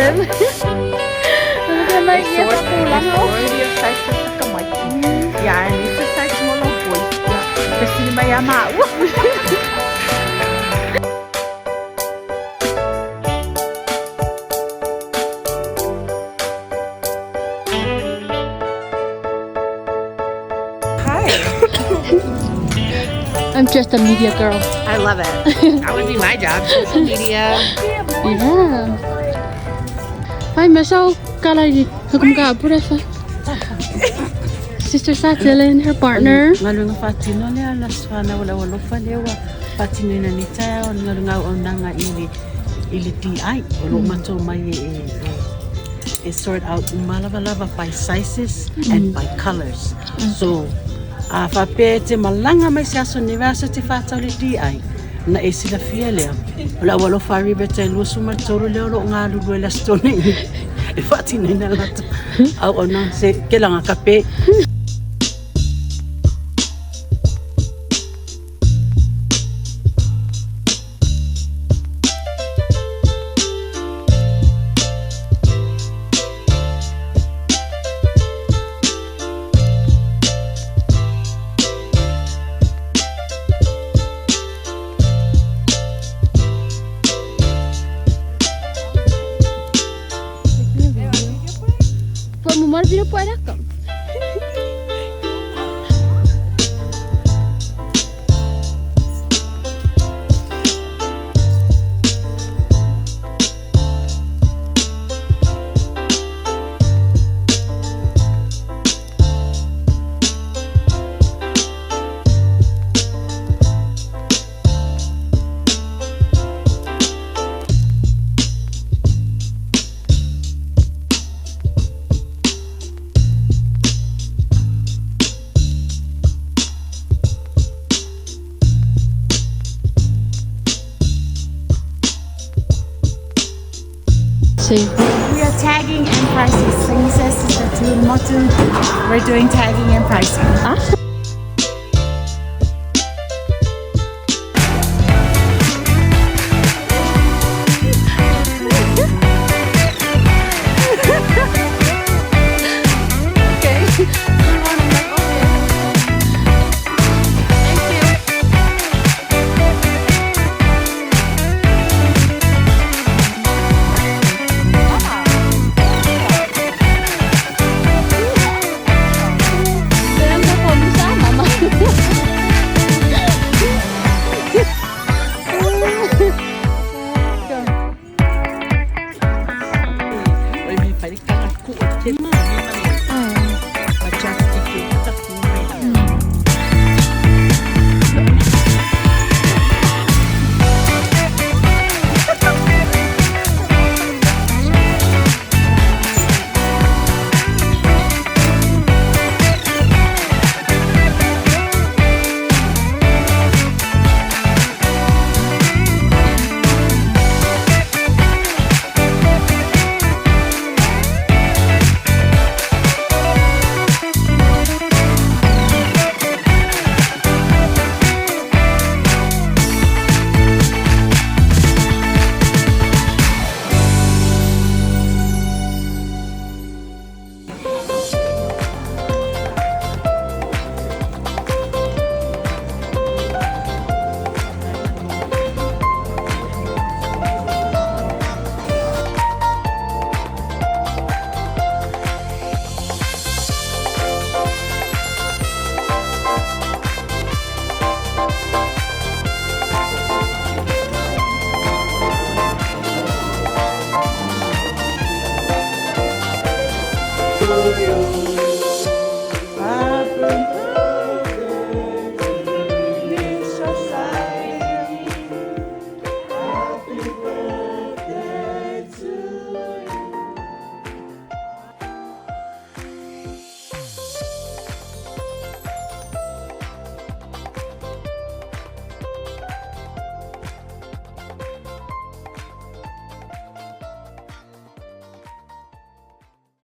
Lagi sa kulang ako. Yung size sa kamay. Yan, ito size mo lang po. Kasi mayama. I'm just a media girl. I love it. That would be my job. Social media. Yeah. Hi, Michelle. Kalay. Hukum ka pura sa. Sister Satila and her partner. Ngalunga Fatino le alas fana wala falewa. Fatino na ni tao ngalunga onanga ili TI. Olo mato mai sort out malava by sizes and by colors. So Fapete malanga mai sa university fatali DI na sila fiele wala fa Riverton lusuma toro le lo ngalu la stone e fati na lato au ona se kelanga kape. Mau video pueda kan? We are tagging and pricing. So he says that we're doing tagging and pricing.